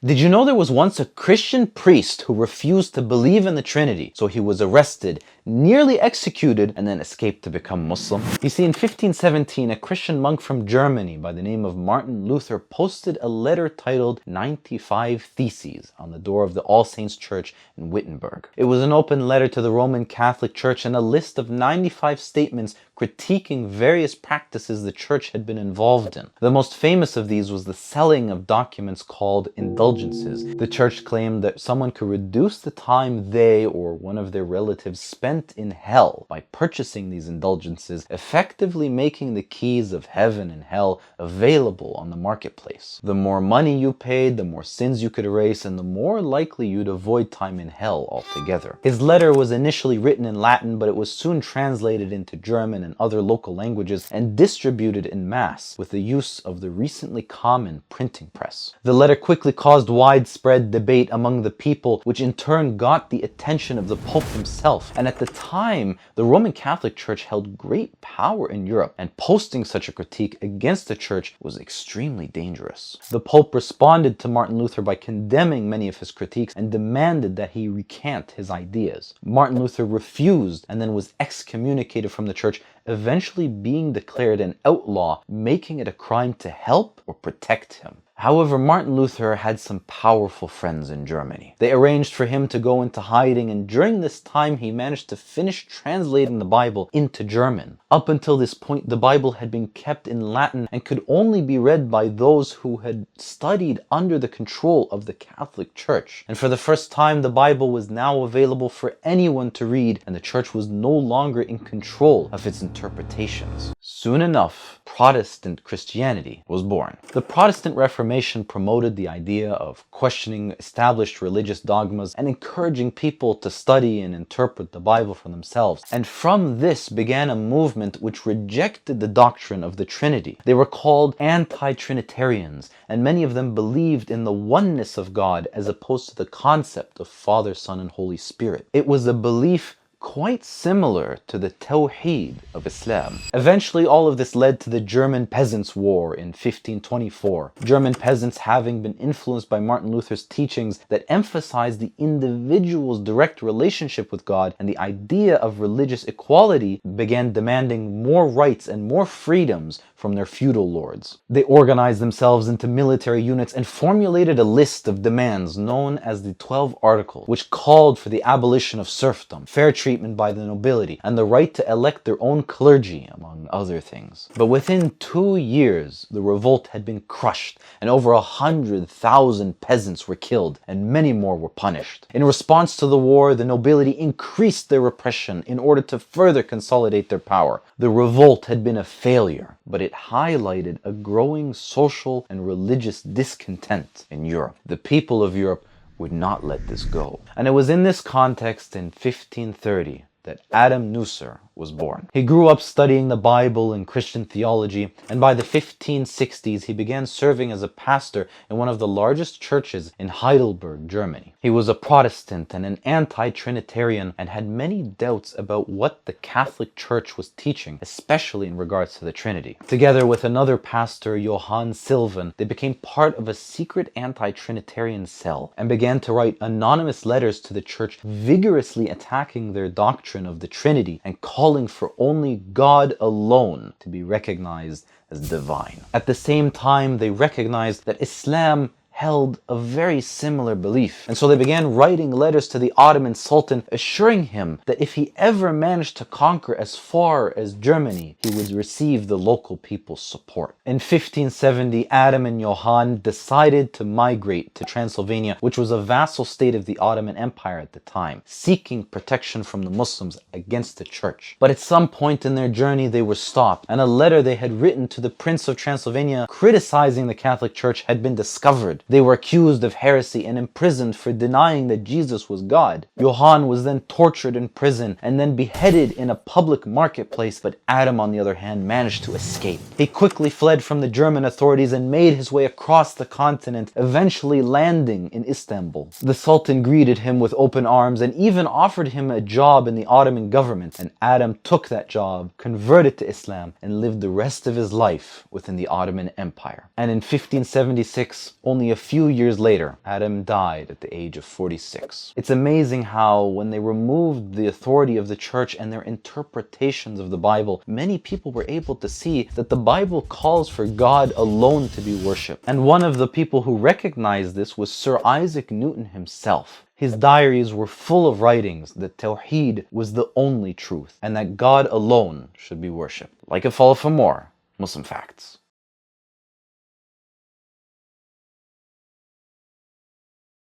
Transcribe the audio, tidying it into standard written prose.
Did you know there was once a Christian priest who refused to believe in the Trinity, so he was arrested, nearly executed, and then escaped to become Muslim? You see, in 1517, a Christian monk from Germany by the name of Martin Luther posted a letter titled 95 Theses on the door of the All Saints Church in Wittenberg. It was an open letter to the Roman Catholic Church and a list of 95 statements critiquing various practices the church had been involved in. The most famous of these was the selling of documents called indulgences. The church claimed that someone could reduce the time they or one of their relatives spent in hell by purchasing these indulgences, effectively making the keys of heaven and hell available on the marketplace. The more money you paid, the more sins you could erase, and the more likely you'd avoid time in hell altogether. His letter was initially written in Latin, but it was soon translated into German and other local languages and distributed in mass with the use of the recently common printing press. The letter quickly caused widespread debate among the people, which in turn got the attention of the Pope himself. And at the time, the Roman Catholic Church held great power in Europe, and posting such a critique against the church was extremely dangerous. The Pope responded to Martin Luther by condemning many of his critiques and demanded that he recant his ideas. Martin Luther refused and then was excommunicated from the church, eventually being declared an outlaw, making it a crime to help or protect him. However, Martin Luther had some powerful friends in Germany. They arranged for him to go into hiding, and during this time he managed to finish translating the Bible into German. Up until this point, the Bible had been kept in Latin and could only be read by those who had studied under the control of the Catholic Church. And for the first time, the Bible was now available for anyone to read, and the church was no longer in control of its interpretations. Soon enough, Protestant Christianity was born. The Protestant Reformation promoted the idea of questioning established religious dogmas and encouraging people to study and interpret the Bible for themselves. And from this began a movement which rejected the doctrine of the Trinity. They were called anti-trinitarians, and many of them believed in the oneness of God as opposed to the concept of Father, Son, and Holy Spirit. It was a belief quite similar to the Tawheed of Islam. Eventually, all of this led to the German Peasants War in 1524. German peasants, having been influenced by Martin Luther's teachings that emphasized the individual's direct relationship with God and the idea of religious equality, began demanding more rights and more freedoms from their feudal lords. They organized themselves into military units and formulated a list of demands known as the 12 Articles, which called for the abolition of serfdom, fair treatment by the nobility, and the right to elect their own clergy, among other things. But within 2 years, the revolt had been crushed, and over 100,000 peasants were killed, and many more were punished. In response to the war, the nobility increased their repression in order to further consolidate their power. The revolt had been a failure, but it highlighted a growing social and religious discontent in Europe. The people of Europe would not let this go. And it was in this context in 1530 that Adam Nuser was born. He grew up studying the Bible and Christian theology, and by the 1560s he began serving as a pastor in one of the largest churches in Heidelberg, Germany. He was a Protestant and an anti-trinitarian and had many doubts about what the Catholic Church was teaching, especially in regards to the Trinity. Together with another pastor, Johann Sylvan, they became part of a secret anti-trinitarian cell and began to write anonymous letters to the church, vigorously attacking their doctrine of the Trinity and calling for only God alone to be recognized as divine. At the same time, they recognized that Islam held a very similar belief. And so they began writing letters to the Ottoman Sultan, assuring him that if he ever managed to conquer as far as Germany, he would receive the local people's support. In 1570, Adam and Johann decided to migrate to Transylvania, which was a vassal state of the Ottoman Empire at the time, seeking protection from the Muslims against the church. But at some point in their journey, they were stopped, and a letter they had written to the Prince of Transylvania criticizing the Catholic Church had been discovered. They were accused of heresy and imprisoned for denying that Jesus was God. Johann was then tortured in prison and then beheaded in a public marketplace, but Adam, on the other hand, managed to escape. He quickly fled from the German authorities and made his way across the continent, eventually landing in Istanbul. The Sultan greeted him with open arms and even offered him a job in the Ottoman government, and Adam took that job, converted to Islam, and lived the rest of his life within the Ottoman Empire. And in 1576, only only a few years later, Adam died at the age of 46. It's amazing how, when they removed the authority of the church and their interpretations of the Bible, many people were able to see that the Bible calls for God alone to be worshipped. And one of the people who recognized this was Sir Isaac Newton himself. His diaries were full of writings that Tawheed was the only truth and that God alone should be worshipped. Like and follow for more Muslim Facts.